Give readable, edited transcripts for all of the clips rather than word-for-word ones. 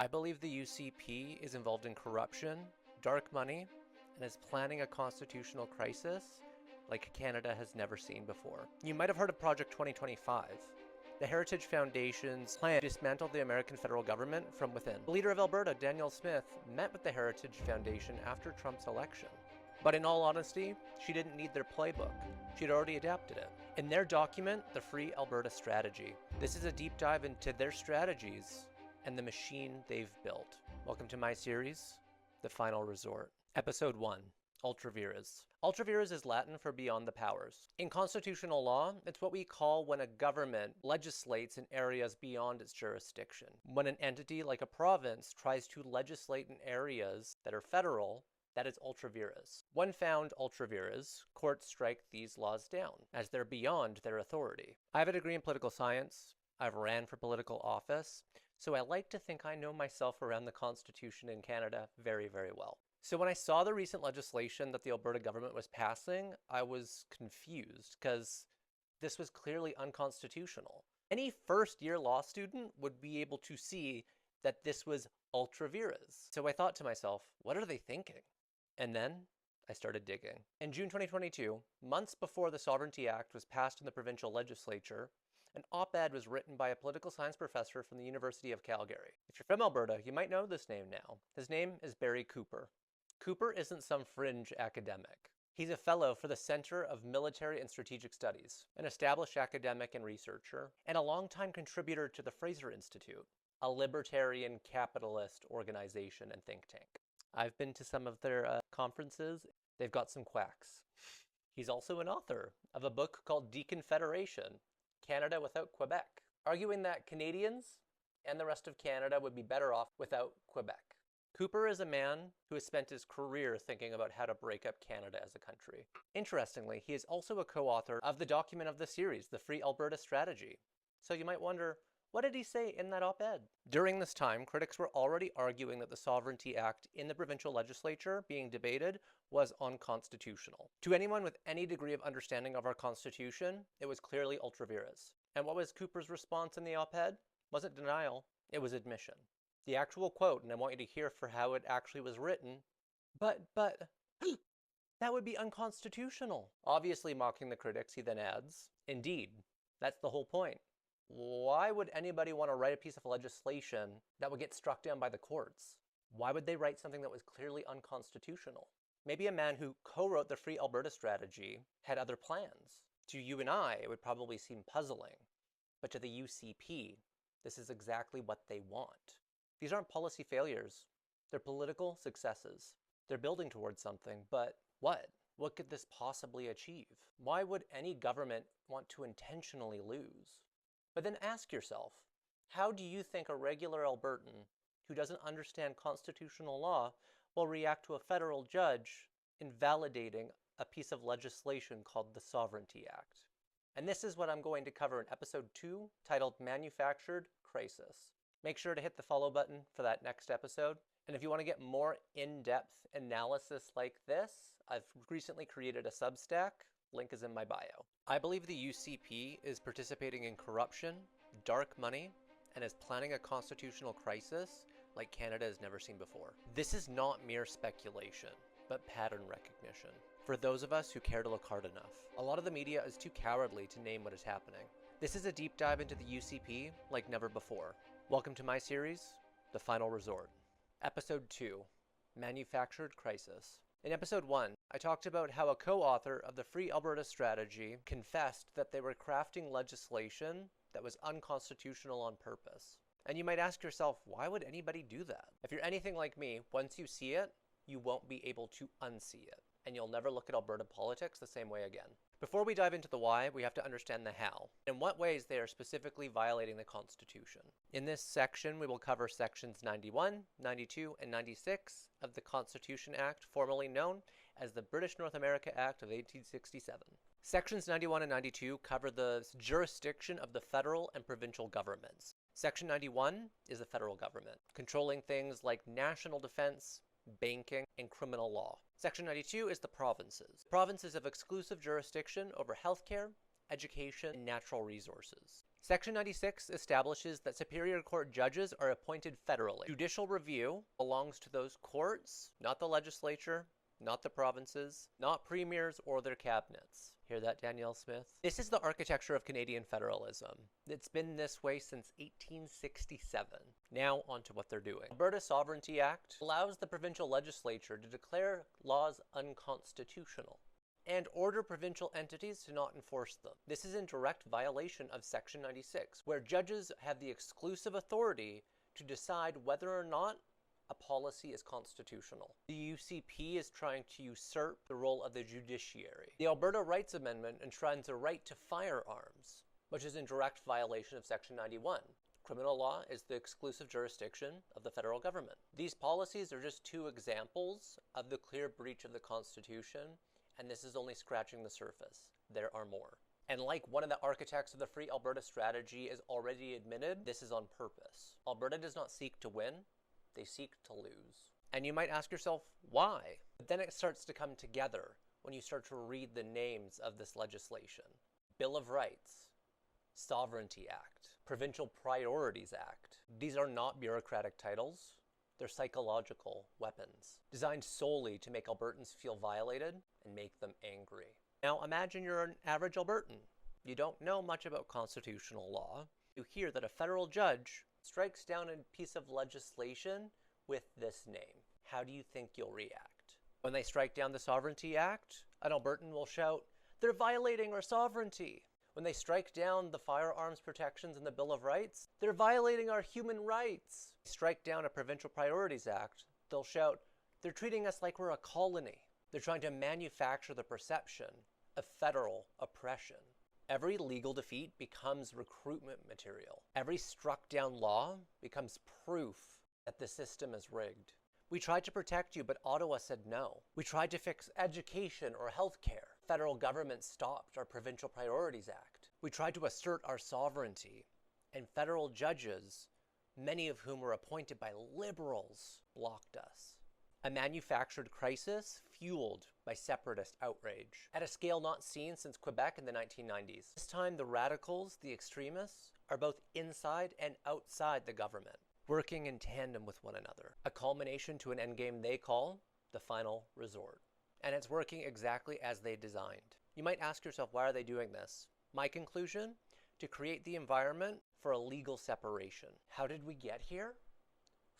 I believe the UCP is involved in corruption, dark money, and is planning a constitutional crisis like Canada has never seen before. You might have heard of Project 2025. The Heritage Foundation's plan to dismantle the American federal government from within. The leader of Alberta, Danielle Smith, met with the Heritage Foundation after Trump's election. But in all honesty, she didn't need their playbook. She'd already adapted it. In their document, The Free Alberta Strategy, this is a deep dive into their strategies and the machine they've built. Welcome to my series, The Final Resort. Episode 1, Ultra Vires. Ultra vires is Latin for beyond the powers. In constitutional law, it's what we call when a government legislates in areas beyond its jurisdiction. When an entity like a province tries to legislate in areas that are federal, that is ultra vires. When found ultra vires, courts strike these laws down, as they're beyond their authority. I have a degree in political science. I've ran for political office, so I like to think I know myself around the Constitution in Canada very, very well. So when I saw the recent legislation that the Alberta government was passing, I was confused because this was clearly unconstitutional. Any first-year law student would be able to see that this was ultra vires. So I thought to myself, what are they thinking? And then I started digging. In June 2022, months before the Sovereignty Act was passed in the provincial legislature, an op-ed was written by a political science professor from the University of Calgary. If you're from Alberta, you might know this name now. His name is Barry Cooper. Cooper isn't some fringe academic. He's a fellow for the Center of Military and Strategic Studies, an established academic and researcher, and a longtime contributor to the Fraser Institute, a libertarian capitalist organization and think tank. I've been to some of their conferences. They've got some quacks. He's also an author of a book called Deconfederation, Canada Without Quebec, arguing that Canadians and the rest of Canada would be better off without Quebec. Cooper is a man who has spent his career thinking about how to break up Canada as a country. Interestingly, he is also a co-author of the document of the series, The Free Alberta Strategy. So you might wonder, what did he say in that op-ed? During this time, critics were already arguing that the Sovereignty Act in the provincial legislature being debated was unconstitutional. To anyone with any degree of understanding of our Constitution, it was clearly ultra vires. And what was Cooper's response in the op-ed? Wasn't denial, it was admission. The actual quote, and I want you to hear for how it actually was written, but, that would be unconstitutional. Obviously mocking the critics, he then adds, indeed, that's the whole point. Why would anybody want to write a piece of legislation that would get struck down by the courts? Why would they write something that was clearly unconstitutional? Maybe a man who co-wrote the Free Alberta Strategy had other plans. To you and I, it would probably seem puzzling. But to the UCP, this is exactly what they want. These aren't policy failures. They're political successes. They're building towards something, but what? What could this possibly achieve? Why would any government want to intentionally lose? But then ask yourself, how do you think a regular Albertan who doesn't understand constitutional law will react to a federal judge invalidating a piece of legislation called the Sovereignty Act? And this is what I'm going to cover in episode 2, titled Manufactured Crisis. Make sure to hit the follow button for that next episode. And if you want to get more in-depth analysis like this, I've recently created a Substack. Link is in my bio. I believe the UCP is participating in corruption, dark money, and is planning a constitutional crisis like Canada has never seen before. This is not mere speculation, but pattern recognition. For those of us who care to look hard enough, a lot of the media is too cowardly to name what is happening. This is a deep dive into the UCP like never before. Welcome to my series, The Final Resort. Episode 2, Manufactured Crisis. In episode 1, I talked about how a co-author of the Free Alberta Strategy confessed that they were crafting legislation that was unconstitutional on purpose. And you might ask yourself, why would anybody do that? If you're anything like me, once you see it, you won't be able to unsee it. And you'll never look at Alberta politics the same way again. Before we dive into the why, we have to understand the how. In what ways they are specifically violating the Constitution. In this section, we will cover sections 91, 92, and 96 of the Constitution Act, formerly known as the British North America Act of 1867. Sections 91 and 92 cover the jurisdiction of the federal and provincial governments. Section 91 is the federal government, controlling things like national defense, banking, and criminal law. Section 92 is the provinces. Provinces have exclusive jurisdiction over healthcare, education, and natural resources. Section 96 establishes that Superior Court judges are appointed federally. Judicial review belongs to those courts, not the legislature, not the provinces, not premiers or their cabinets. Hear that, Danielle Smith? This is the architecture of Canadian federalism. It's been this way since 1867. Now on to what they're doing. Alberta Sovereignty Act allows the provincial legislature to declare laws unconstitutional and order provincial entities to not enforce them. This is in direct violation of Section 96, where judges have the exclusive authority to decide whether or not a policy is constitutional. The UCP is trying to usurp the role of the judiciary. The Alberta Rights Amendment enshrines a right to firearms, which is in direct violation of Section 91. Criminal law is the exclusive jurisdiction of the federal government. These policies are just two examples of the clear breach of the Constitution, and this is only scratching the surface. There are more. And like one of the architects of the Free Alberta Strategy is already admitted, this is on purpose. Alberta does not seek to win, they seek to lose. And you might ask yourself, why? But then it starts to come together when you start to read the names of this legislation. Bill of Rights, Sovereignty Act, Provincial Priorities Act. These are not bureaucratic titles. They're psychological weapons, designed solely to make Albertans feel violated and make them angry. Now imagine you're an average Albertan. You don't know much about constitutional law. You hear that a federal judge strikes down a piece of legislation with this name. How do you think you'll react? When they strike down the Sovereignty Act, an Albertan will shout, "They're violating our sovereignty." When they strike down the firearms protections in the Bill of Rights, "They're violating our human rights." Strike down a Provincial Priorities Act, they'll shout, "They're treating us like we're a colony." They're trying to manufacture the perception of federal oppression. Every legal defeat becomes recruitment material. Every struck down law becomes proof that the system is rigged. We tried to protect you, but Ottawa said no. We tried to fix education or healthcare. Federal government stopped our Provincial Priorities Act. We tried to assert our sovereignty, and federal judges, many of whom were appointed by liberals, blocked us. A manufactured crisis fueled by separatist outrage, at a scale not seen since Quebec in the 1990s. This time the radicals, the extremists, are both inside and outside the government, working in tandem with one another. A culmination to an endgame they call the final resort. And it's working exactly as they designed. You might ask yourself, why are they doing this? My conclusion, to create the environment for a legal separation. How did we get here?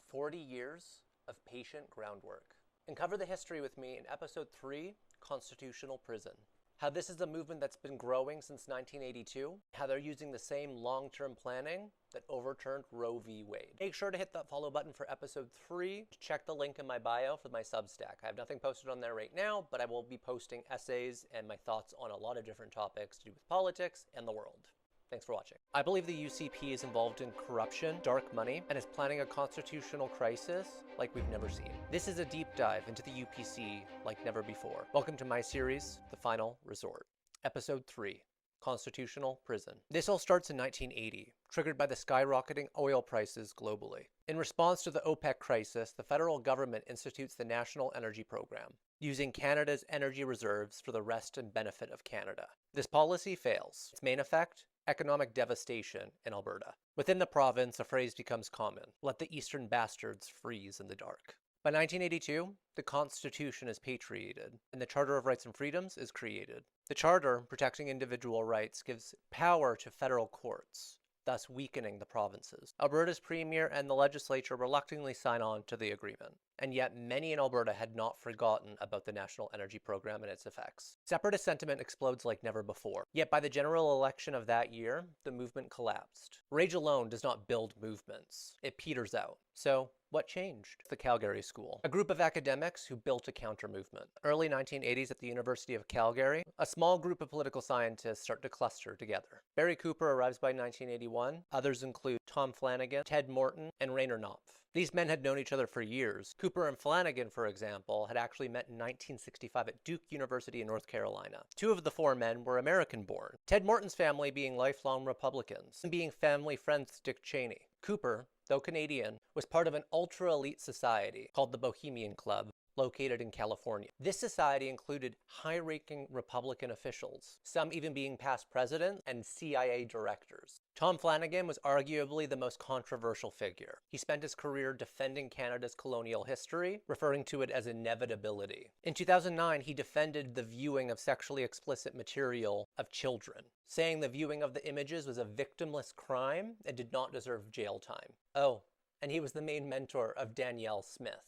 40 years of patient groundwork. Uncover the history with me in episode 3, Constitutional Prison. How this is a movement that's been growing since 1982, how they're using the same long-term planning that overturned Roe v. Wade. Make sure to hit that follow button for episode 3. Check the link in my bio for my Substack. I have nothing posted on there right now, but I will be posting essays and my thoughts on a lot of different topics to do with politics and the world. Thanks for watching. I believe the UCP is involved in corruption, dark money, and is planning a constitutional crisis like we've never seen. This is a deep dive into the UPC like never before. Welcome to my series, The Final Resort. Episode 3, Constitutional Prison. This all starts in 1980, triggered by the skyrocketing oil prices globally. In response to the OPEC crisis, the federal government institutes the National Energy Program, using Canada's energy reserves for the rest and benefit of Canada. This policy fails. Its main effect? Economic devastation in Alberta. Within the province, a phrase becomes common: let the eastern bastards freeze in the dark. By 1982, the Constitution is patriated, and the Charter of Rights and Freedoms is created. The Charter, protecting individual rights, gives power to federal courts, thus weakening the provinces. Alberta's premier and the legislature reluctantly sign on to the agreement, and yet many in Alberta had not forgotten about the National Energy Program and its effects. Separatist sentiment explodes like never before. Yet by the general election of that year, the movement collapsed. Rage alone does not build movements. It peters out. So, what changed? The Calgary School. A group of academics who built a counter-movement. Early 1980s at the University of Calgary, a small group of political scientists start to cluster together. Barry Cooper arrives by 1981. Others include Tom Flanagan, Ted Morton, and Rainer Knopf. These men had known each other for years. Cooper and Flanagan, for example, had actually met in 1965 at Duke University in North Carolina. 2 of the 4 men were American-born, Ted Morton's family being lifelong Republicans, and being family friends with Dick Cheney. Cooper, though Canadian, was part of an ultra-elite society called the Bohemian Club, located in California. This society included high-ranking Republican officials, some even being past presidents and CIA directors. Tom Flanagan was arguably the most controversial figure. He spent his career defending Canada's colonial history, referring to it as inevitability. In 2009, he defended the viewing of sexually explicit material of children, saying the viewing of the images was a victimless crime and did not deserve jail time. Oh, and he was the main mentor of Danielle Smith,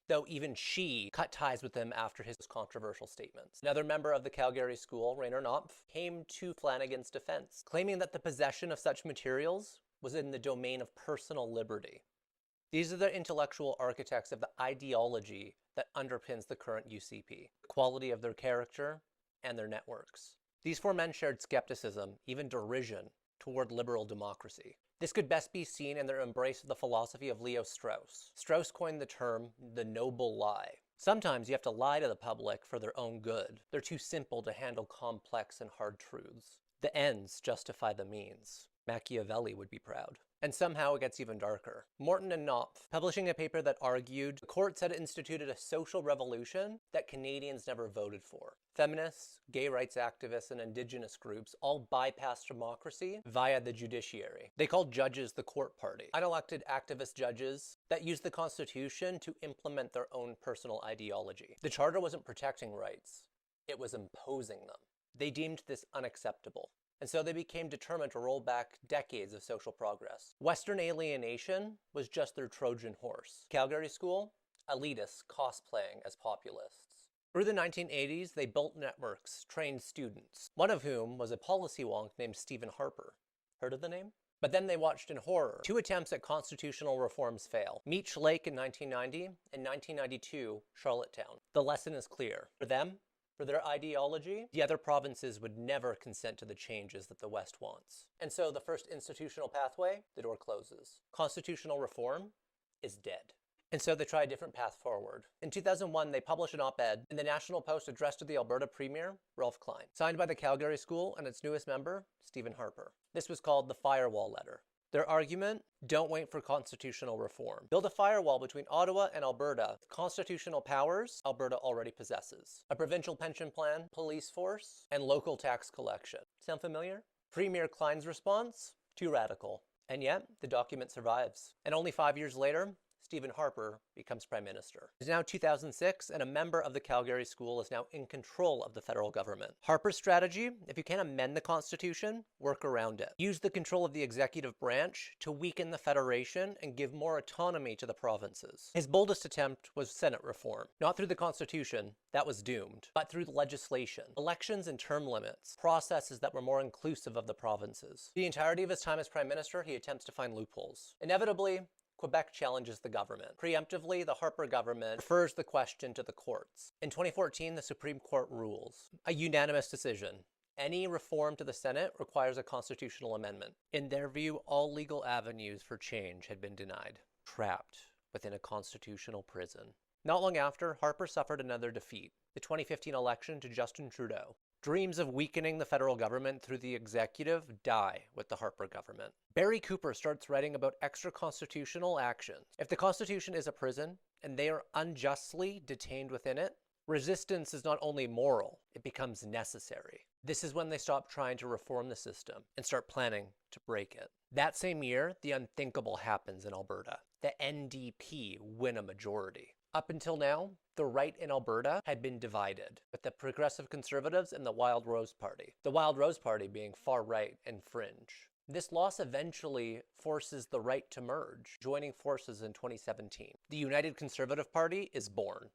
though even she cut ties with him after his controversial statements. Another member of the Calgary School, Rainer Knopf, came to Flanagan's defense, claiming that the possession of such materials was in the domain of personal liberty. These are the intellectual architects of the ideology that underpins the current UCP, the quality of their character and their networks. These four men shared skepticism, even derision, toward liberal democracy. This could best be seen in their embrace of the philosophy of Leo Strauss. Strauss coined the term the noble lie. Sometimes you have to lie to the public for their own good. They're too simple to handle complex and hard truths. The ends justify the means. Machiavelli would be proud. And somehow it gets even darker. Morton and Knopf, publishing a paper that argued the courts had instituted a social revolution that Canadians never voted for. Feminists, gay rights activists, and indigenous groups all bypassed democracy via the judiciary. They called judges the court party. Unelected activist judges that used the Constitution to implement their own personal ideology. The Charter wasn't protecting rights, it was imposing them. They deemed this unacceptable. And so they became determined to roll back decades of social progress. Western alienation was just their Trojan horse. Calgary School, elitists cosplaying as populists. Through the 1980s, they built networks, trained students, one of whom was a policy wonk named Stephen Harper. Heard of the name? But then they watched in horror 2 attempts at constitutional reforms fail. Meech Lake in 1990 and 1992, Charlottetown. The lesson is clear. For them, for their ideology, the other provinces would never consent to the changes that the West wants. And so the first institutional pathway, the door closes. Constitutional reform is dead. And so they try a different path forward. In 2001, they published an op-ed in the National Post addressed to the Alberta Premier, Ralph Klein, signed by the Calgary School and its newest member, Stephen Harper. This was called the Firewall Letter. Their argument, don't wait for constitutional reform. Build a firewall between Ottawa and Alberta. Constitutional powers Alberta already possesses. A provincial pension plan, police force, and local tax collection. Sound familiar? Premier Klein's response, too radical. And yet, the document survives. And only 5 years later, Stephen Harper becomes Prime Minister. It's now 2006, and a member of the Calgary School is now in control of the federal government. Harper's strategy, if you can't amend the Constitution, work around it. Use the control of the executive branch to weaken the Federation and give more autonomy to the provinces. His boldest attempt was Senate reform. Not through the Constitution, that was doomed, but through legislation, elections and term limits, processes that were more inclusive of the provinces. The entirety of his time as Prime Minister, he attempts to find loopholes. Inevitably, Quebec challenges the government. Preemptively, the Harper government refers the question to the courts. In 2014, the Supreme Court rules. A unanimous decision. Any reform to the Senate requires a constitutional amendment. In their view, all legal avenues for change had been denied. Trapped within a constitutional prison. Not long after, Harper suffered another defeat. The 2015 election to Justin Trudeau. Dreams of weakening the federal government through the executive die with the Harper government. Barry Cooper starts writing about extra-constitutional actions. If the Constitution is a prison, and they are unjustly detained within it, resistance is not only moral, it becomes necessary. This is when they stop trying to reform the system and start planning to break it. That same year, the unthinkable happens in Alberta. The NDP win a majority. Up until now, the right in Alberta had been divided, with the Progressive Conservatives and the Wild Rose Party. The Wild Rose Party being far right and fringe. This loss eventually forces the right to merge, joining forces in 2017. The United Conservative Party is born.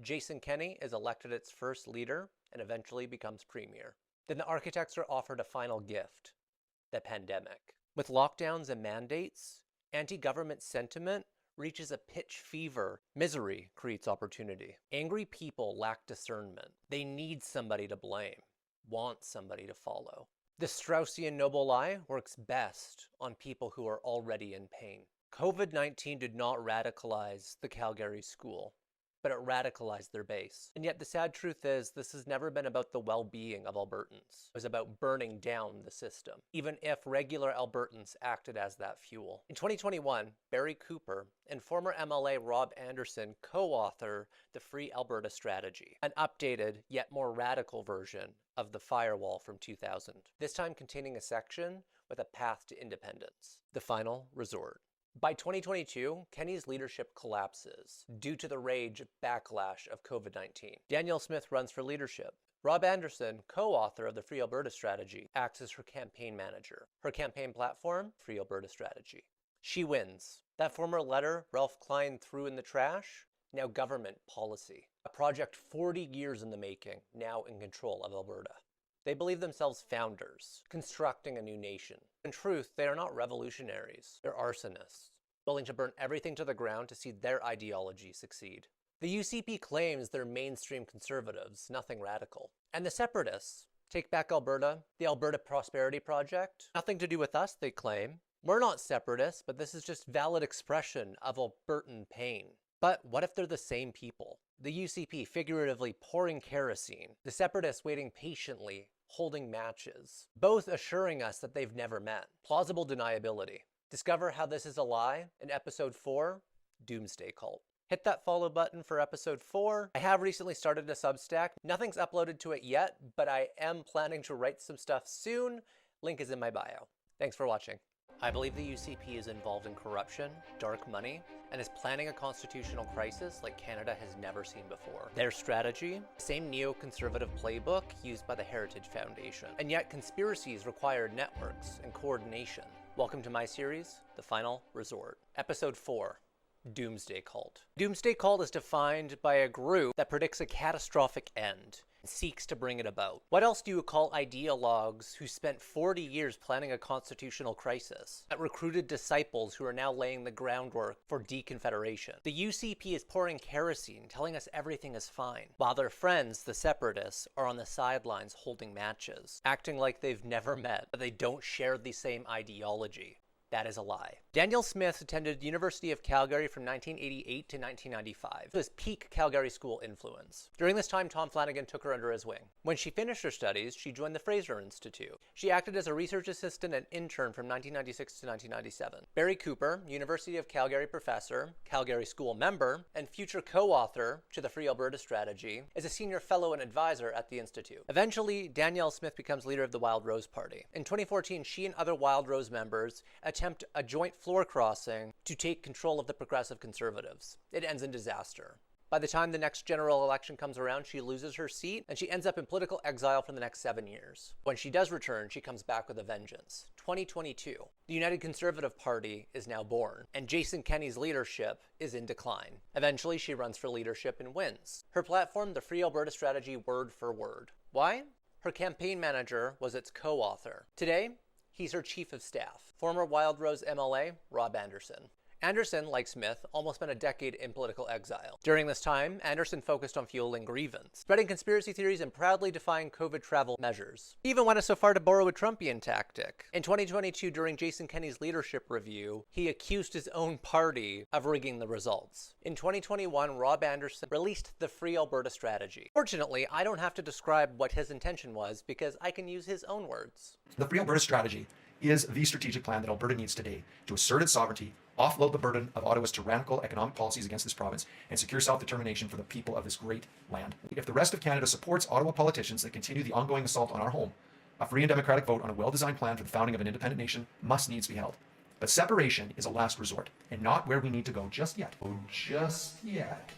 Jason Kenney is elected its first leader and eventually becomes premier. Then the architects are offered a final gift, the pandemic. With lockdowns and mandates, anti-government sentiment reaches a pitch fever. Misery creates opportunity. Angry people lack discernment. They need somebody to blame, want somebody to follow. The Straussian noble lie works best on people who are already in pain. COVID-19 did not radicalize the Calgary School. but it radicalized their base. And yet the sad truth is, this has never been about the well-being of Albertans. It was about burning down the system, even if regular Albertans acted as that fuel. In 2021, Barry Cooper and former MLA Rob Anderson co-author the Free Alberta Strategy, an updated yet more radical version of the Firewall from 2000, this time containing a section with a path to independence, the final resort. By 2022, Kenney's leadership collapses due to the rage backlash of COVID-19. Danielle Smith runs for leadership. Rob Anderson, co-author of the Free Alberta Strategy, acts as her campaign manager. Her campaign platform, Free Alberta Strategy. She wins. That former letter Ralph Klein threw in the trash, now government policy. A project 40 years in the making, now in control of Alberta. They believe themselves founders, constructing a new nation. In truth, they are not revolutionaries. They're arsonists, willing to burn everything to the ground to see their ideology succeed. The UCP claims they're mainstream conservatives, nothing radical. And the separatists, Take Back Alberta, the Alberta Prosperity Project, nothing to do with us, they claim. We're not separatists, but this is just valid expression of Albertan pain. But what if they're the same people? The UCP figuratively pouring kerosene, the separatists waiting patiently, holding matches, both assuring us that they've never met. Plausible deniability. Discover how this is a lie in episode 4, Doomsday Cult. Hit that follow button for episode 4. I have recently started a Substack. Nothing's uploaded to it yet, but I am planning to write some stuff soon. Link is in my bio. Thanks for watching. I believe the UCP is involved in corruption, dark money, and is planning a constitutional crisis like Canada has never seen before. Their strategy? Same neoconservative playbook used by the Heritage Foundation. And yet conspiracies require networks and coordination. Welcome to my series, The Final Resort. Episode 4. Doomsday Cult. Doomsday Cult is defined by a group that predicts a catastrophic end and seeks to bring it about. What else do you call ideologues who spent 40 years planning a constitutional crisis, that recruited disciples who are now laying the groundwork for deconfederation? The UCP is pouring kerosene, telling us everything is fine, while their friends, the separatists, are on the sidelines holding matches, acting like they've never met, but they don't share the same ideology. That is a lie. Danielle Smith attended University of Calgary from 1988 to 1995. It was peak Calgary school influence. During this time, Tom Flanagan took her under his wing. When she finished her studies, she joined the Fraser Institute. She acted as a research assistant and intern from 1996 to 1997. Barry Cooper, University of Calgary professor, Calgary school member, and future co-author to the Free Alberta Strategy, is a senior fellow and advisor at the Institute. Eventually, Danielle Smith becomes leader of the Wild Rose Party. In 2014, she and other Wild Rose members attempt a joint floor crossing to take control of the Progressive Conservatives. It ends in disaster. By the time the next general election comes around, she loses her seat and she ends up in political exile for the next 7 years. When she does return, she comes back with a vengeance. 2022. The United Conservative Party is now born, and Jason Kenney's leadership is in decline. Eventually, she runs for leadership and wins. Her platform, the Free Alberta Strategy, word for word. Why? Her campaign manager was its co-author. Today, he's her chief of staff, former Wild Rose MLA, Rob Anderson. Anderson, like Smith, almost spent a decade in political exile. During this time, Anderson focused on fueling grievance, spreading conspiracy theories and proudly defying COVID travel measures. He even went so far to borrow a Trumpian tactic. In 2022, during Jason Kenney's leadership review, he accused his own party of rigging the results. In 2021, Rob Anderson released the Free Alberta Strategy. Fortunately, I don't have to describe what his intention was because I can use his own words. The Free Alberta Strategy is the strategic plan that Alberta needs today to assert its sovereignty, offload the burden of Ottawa's tyrannical economic policies against this province, and secure self-determination for the people of this great land. If the rest of Canada supports Ottawa politicians that continue the ongoing assault on our home, a free and democratic vote on a well-designed plan for the founding of an independent nation must needs be held. But separation is a last resort, and not where we need to go just yet. Oh, just yet.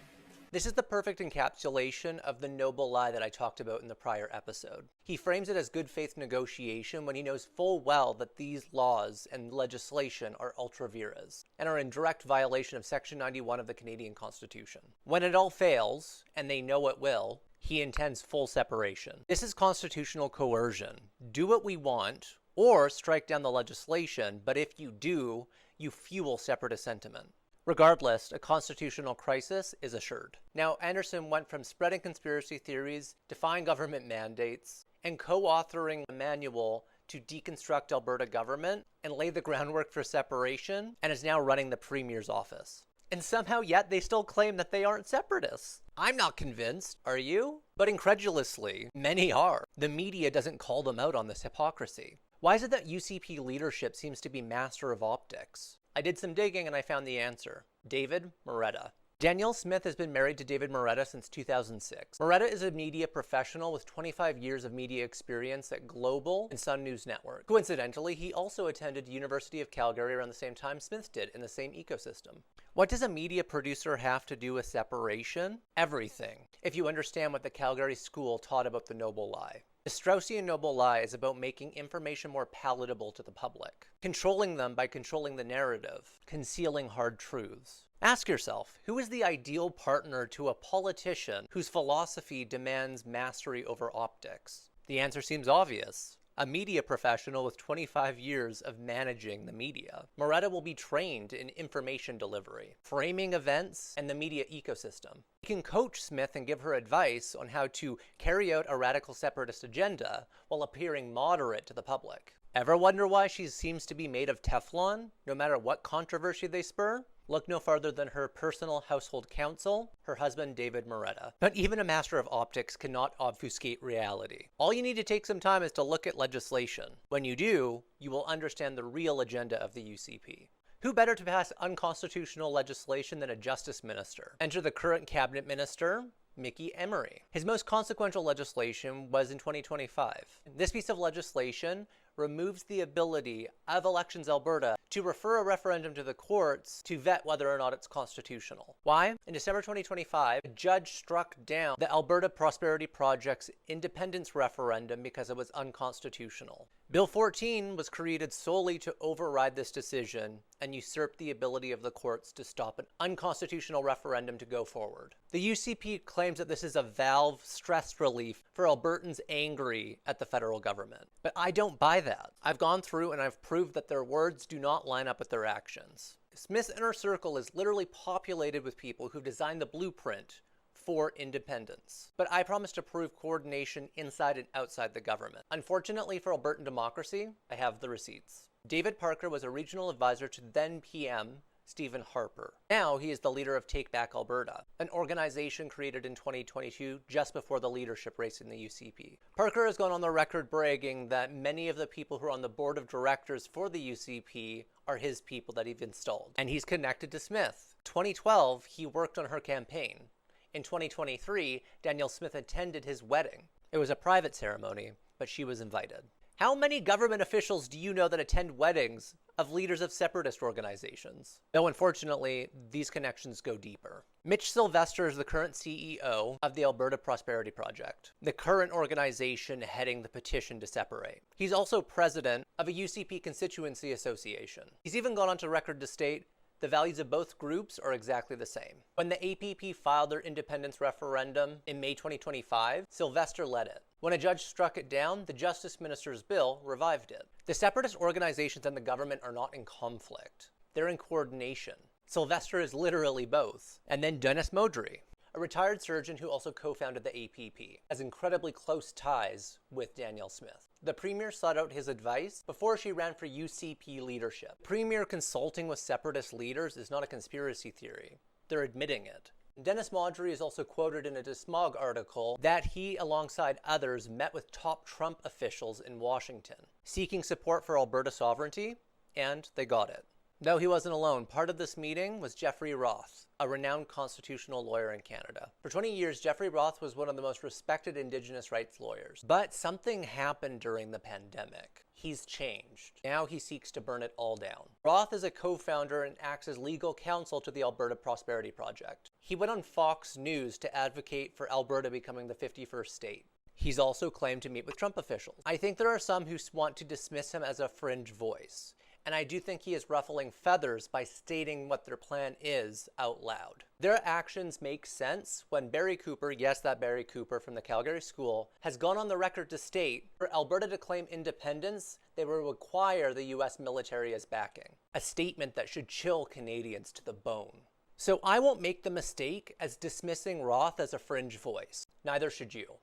This is the perfect encapsulation of the noble lie that I talked about in the prior episode. He frames it as good faith negotiation when he knows full well that these laws and legislation are ultra vires and are in direct violation of Section 91 of the Canadian Constitution. When it all fails, and they know it will, he intends full separation. This is constitutional coercion. Do what we want, or strike down the legislation, but if you do, you fuel separatist sentiment. Regardless, a constitutional crisis is assured. Now, Anderson went from spreading conspiracy theories, defying government mandates, and co-authoring a manual to deconstruct Alberta government and lay the groundwork for separation, and is now running the Premier's office. And somehow yet they still claim that they aren't separatists. I'm not convinced, are you? But incredulously, many are. The media doesn't call them out on this hypocrisy. Why is it that UCP leadership seems to be master of optics? I did some digging and I found the answer. David Moretta. Danielle Smith has been married to David Moretta since 2006. Moretta is a media professional with 25 years of media experience at Global and Sun News Network. Coincidentally, he also attended University of Calgary around the same time Smith did in the same ecosystem. What does a media producer have to do with separation? Everything, if you understand what the Calgary School taught about the noble lie. The Straussian noble lie is about making information more palatable to the public, controlling them by controlling the narrative, concealing hard truths. Ask yourself, who is the ideal partner to a politician whose philosophy demands mastery over optics? The answer seems obvious. A media professional with 25 years of managing the media. Moretta will be trained in information delivery, framing events, and the media ecosystem. He can coach Smith and give her advice on how to carry out a radical separatist agenda while appearing moderate to the public. Ever wonder why she seems to be made of Teflon, no matter what controversy they spur? Look no farther than her personal household counsel, her husband David Moretta. But even a master of optics cannot obfuscate reality. All you need to take some time is to look at legislation. When you do, you will understand the real agenda of the UCP. Who better to pass unconstitutional legislation than a justice minister? Enter the current cabinet minister, Mickey Emery. His most consequential legislation was in 2025. This piece of legislation removes the ability of Elections Alberta to refer a referendum to the courts to vet whether or not it's constitutional. Why? In December 2025, a judge struck down the Alberta Prosperity Project's independence referendum because it was unconstitutional. Bill 14 was created solely to override this decision and usurp the ability of the courts to stop an unconstitutional referendum to go forward. The UCP claims that this is a valve stress relief for Albertans angry at the federal government. But I don't buy that. I've gone through and I've proved that their words do not line up with their actions. Smith's inner circle is literally populated with people who designed the blueprint for independence. But I promise to prove coordination inside and outside the government. Unfortunately for Albertan democracy, I have the receipts. David Parker was a regional advisor to then PM Stephen Harper. Now he is the leader of Take Back Alberta, an organization created in 2022 just before the leadership race in the UCP. Parker has gone on the record bragging that many of the people who are on the board of directors for the UCP are his people that he's installed. And he's connected to Smith. 2012, he worked on her campaign. In 2023, Danielle Smith attended his wedding. It was a private ceremony, but she was invited. How many government officials do you know that attend weddings of leaders of separatist organizations? Though unfortunately, these connections go deeper. Mitch Sylvester is the current CEO of the Alberta Prosperity Project, the current organization heading the petition to separate. He's also president of a UCP constituency association. He's even gone on to record to state the values of both groups are exactly the same. When the APP filed their independence referendum in May 2025, Sylvester led it. When a judge struck it down, the Justice Minister's bill revived it. The separatist organizations and the government are not in conflict. They're in coordination. Sylvester is literally both. And then Dennis Modry, a retired surgeon who also co-founded the APP, has incredibly close ties with Danielle Smith. The Premier sought out his advice before she ran for UCP leadership. Premier consulting with separatist leaders is not a conspiracy theory. They're admitting it. Dennis Modry is also quoted in a Desmog article that he, alongside others, met with top Trump officials in Washington, seeking support for Alberta sovereignty, and they got it. Though he wasn't alone, part of this meeting was Jeffrey Roth, a renowned constitutional lawyer in Canada. For 20 years, Jeffrey Roth was one of the most respected Indigenous rights lawyers. But something happened during the pandemic. He's changed. Now he seeks to burn it all down. Roth is a co-founder and acts as legal counsel to the Alberta Prosperity Project. He went on Fox News to advocate for Alberta becoming the 51st state. He's also claimed to meet with Trump officials. I think there are some who want to dismiss him as a fringe voice. And I do think he is ruffling feathers by stating what their plan is out loud. Their actions make sense when Barry Cooper, yes, that Barry Cooper from the Calgary School, has gone on the record to state for Alberta to claim independence, they will require the US military as backing. A statement that should chill Canadians to the bone. So I won't make the mistake as dismissing Roth as a fringe voice. Neither should you.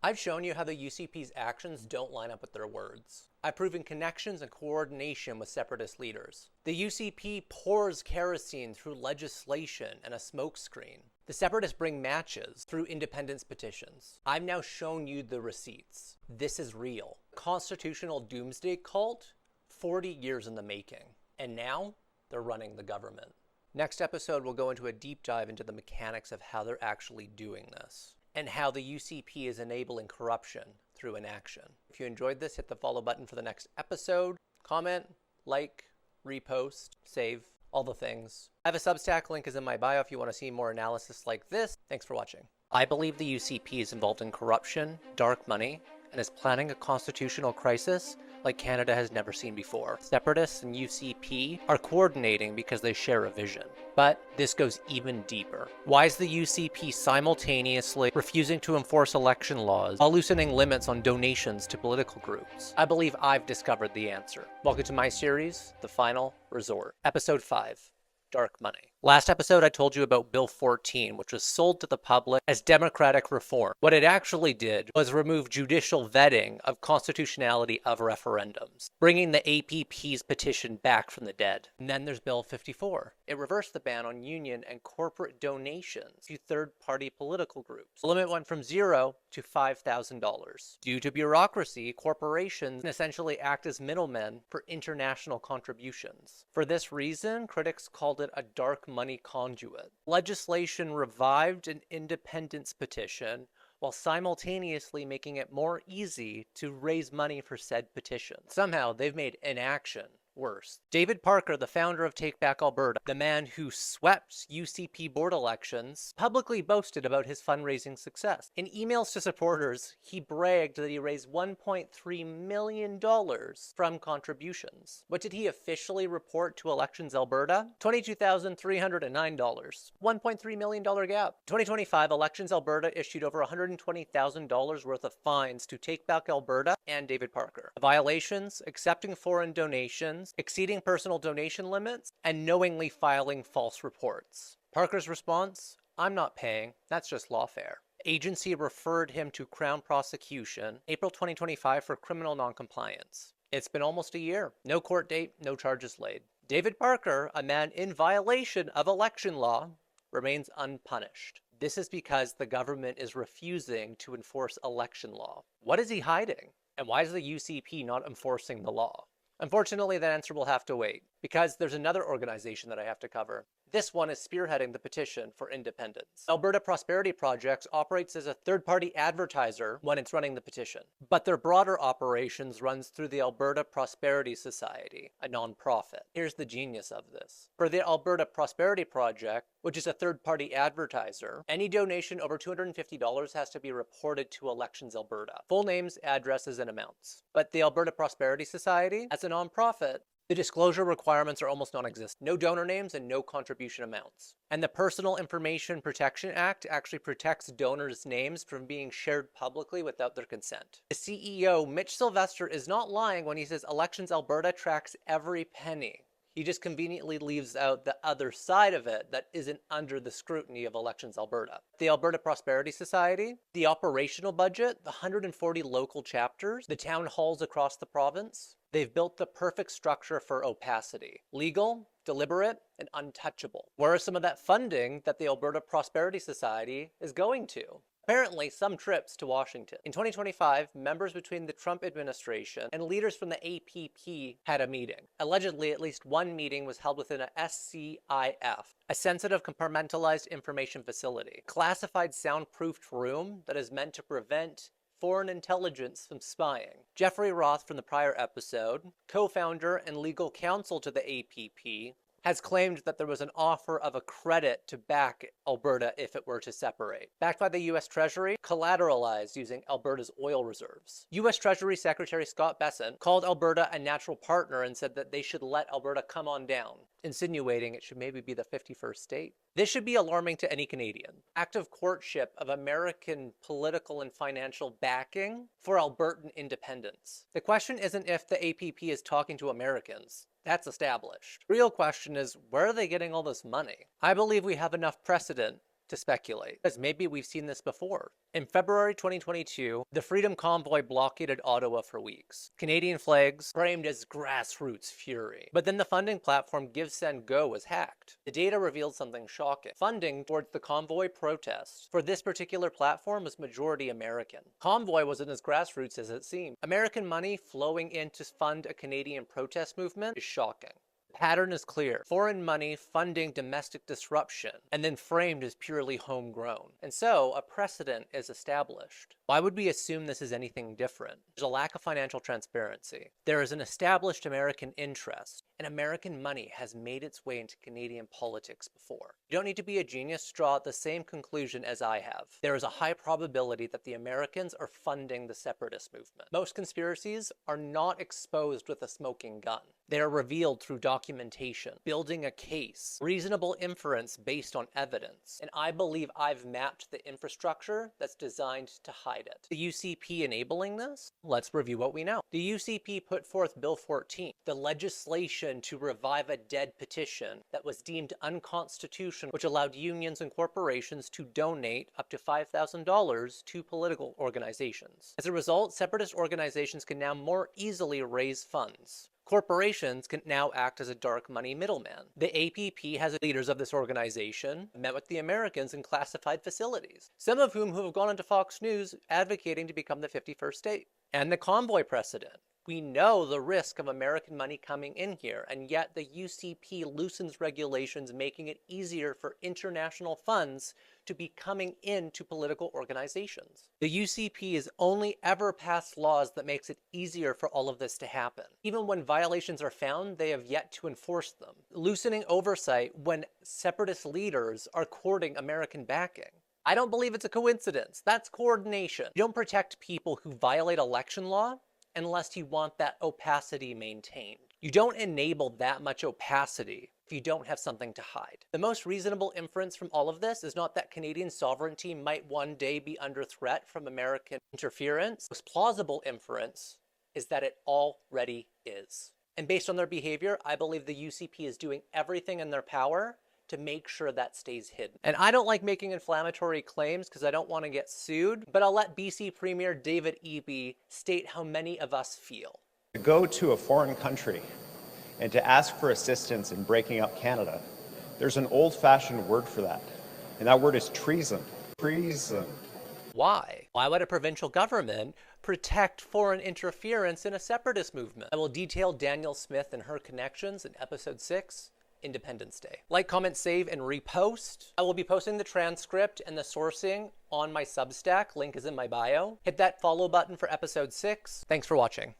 I've shown you how the UCP's actions don't line up with their words. I've proven connections and coordination with separatist leaders. The UCP pours kerosene through legislation and a smokescreen. The separatists bring matches through independence petitions. I've now shown you the receipts. This is real. Constitutional doomsday cult, 40 years in the making. And now, they're running the government. Next episode, we'll go into a deep dive into the mechanics of how they're actually doing this, and how the UCP is enabling corruption through inaction. If you enjoyed this, hit the follow button for the next episode. Comment, like, repost, save, all the things. I have a Substack, link is in my bio if you want to see more analysis like this. Thanks for watching. I believe the UCP is involved in corruption, dark money, and is planning a constitutional crisis like Canada has never seen before. Separatists and UCP are coordinating because they share a vision. But this goes even deeper. Why is the UCP simultaneously refusing to enforce election laws while loosening limits on donations to political groups? I believe I've discovered the answer. Welcome to my series, The Final Resort. Episode 5. Dark money. Last episode, I told you about Bill 14, which was sold to the public as democratic reform. What it actually did was remove judicial vetting of constitutionality of referendums, bringing the APP's petition back from the dead. And then there's Bill 54. It reversed the ban on union and corporate donations to third-party political groups. The limit went from $0 to $5,000. Due to bureaucracy, corporations essentially act as middlemen for international contributions. For this reason, critics called it a dark money conduit. Legislation revived an independence petition while simultaneously making it more easy to raise money for said petition. Somehow, they've made inaction worse. David Parker, the founder of Take Back Alberta, the man who swept UCP board elections, publicly boasted about his fundraising success. In emails to supporters, he bragged that he raised $1.3 million from contributions. What did he officially report to Elections Alberta? $22,309. $1.3 million gap. 2025, Elections Alberta issued over $120,000 worth of fines to Take Back Alberta and David Parker. Violations, accepting foreign donations, exceeding personal donation limits, and knowingly filing false reports. Parker's response? I'm not paying. That's just lawfare. Agency referred him to Crown prosecution April 2025 for criminal noncompliance. It's been almost a year. No court date, no charges laid. David Parker, a man in violation of election law, remains unpunished. This is because the government is refusing to enforce election law. What is he hiding? And why is the UCP not enforcing the law? Unfortunately, that answer will have to wait, because there's another organization that I have to cover. This one is spearheading the petition for independence. Alberta Prosperity Projects operates as a third-party advertiser when it's running the petition, but their broader operations runs through the Alberta Prosperity Society, a non-profit. Here's the genius of this. For the Alberta Prosperity Project, which is a third-party advertiser, any donation over $250 has to be reported to Elections Alberta. Full names, addresses, and amounts. But the Alberta Prosperity Society, as a non-profit, the disclosure requirements are almost non-existent. No donor names and no contribution amounts. And the Personal Information Protection Act actually protects donors' names from being shared publicly without their consent. The CEO, Mitch Sylvester, is not lying when he says Elections Alberta tracks every penny. He just conveniently leaves out the other side of it that isn't under the scrutiny of Elections Alberta. The Alberta Prosperity Society, the operational budget, the 140 local chapters, the town halls across the province, they've built the perfect structure for opacity. Legal, deliberate, and untouchable. Where is some of that funding that the Alberta Prosperity Society is going to? Apparently, some trips to Washington. In 2025, members between the Trump administration and leaders from the APP had a meeting. Allegedly, at least one meeting was held within a SCIF, a sensitive compartmentalized information facility, classified soundproofed room that is meant to prevent foreign intelligence from spying. Jeffrey Roth from the prior episode, co-founder and legal counsel to the APP, has claimed that there was an offer of a credit to back Alberta if it were to separate. Backed by the U.S. Treasury, collateralized using Alberta's oil reserves. U.S. Treasury Secretary Scott Bessent called Alberta a natural partner and said that they should let Alberta come on down, insinuating it should maybe be the 51st state. This should be alarming to any Canadian. Active courtship of American political and financial backing for Albertan independence. The question isn't if the APP is talking to Americans. That's established. The real question is, where are they getting all this money? I believe we have enough precedent to speculate, because maybe we've seen this before. In February 2022, the Freedom Convoy blockaded Ottawa for weeks. Canadian flags framed as grassroots fury. But then the funding platform GiveSendGo was hacked. The data revealed something shocking. Funding towards the convoy protests for this particular platform was majority American. Convoy wasn't as grassroots as it seemed. American money flowing in to fund a Canadian protest movement is shocking. Pattern is clear. Foreign money funding domestic disruption, and then framed as purely homegrown. And so, a precedent is established. Why would we assume this is anything different? There's a lack of financial transparency. There is an established American interest, and American money has made its way into Canadian politics before. You don't need to be a genius to draw the same conclusion as I have. There is a high probability that the Americans are funding the separatist movement. Most conspiracies are not exposed with a smoking gun. They are revealed through documentation, building a case, reasonable inference based on evidence. And I believe I've mapped the infrastructure that's designed to hide it. The UCP enabling this? Let's review what we know. The UCP put forth Bill 14, the legislation to revive a dead petition that was deemed unconstitutional, which allowed unions and corporations to donate up to $5,000 to political organizations. As a result, separatist organizations can now more easily raise funds. Corporations can now act as a dark money middleman. The APP has leaders of this organization met with the Americans in classified facilities, some of whom have gone into Fox News advocating to become the 51st state. And the convoy precedent. We know the risk of American money coming in here, and yet the UCP loosens regulations, making it easier for international funds to be coming into political organizations. The UCP has only ever passed laws that makes it easier for all of this to happen. Even when violations are found, they have yet to enforce them, loosening oversight when separatist leaders are courting American backing. I don't believe it's a coincidence. That's coordination. You don't protect people who violate election law unless you want that opacity maintained. You don't enable that much opacity if you don't have something to hide. The most reasonable inference from all of this is not that Canadian sovereignty might one day be under threat from American interference. The most plausible inference is that it already is. And based on their behavior, I believe the UCP is doing everything in their power to make sure that stays hidden. And I don't like making inflammatory claims because I don't want to get sued, but I'll let BC Premier David Eby state how many of us feel. To go to a foreign country and to ask for assistance in breaking up Canada, there's an old-fashioned word for that, and that word is treason. Treason. Why? Why would a provincial government protect foreign interference in a separatist movement? I will detail Danielle Smith and her connections in episode 6. Independence Day. Like, comment, save, and repost. I will be posting the transcript and the sourcing on my Substack. Link is in my bio. Hit that follow button for episode 6. Thanks for watching.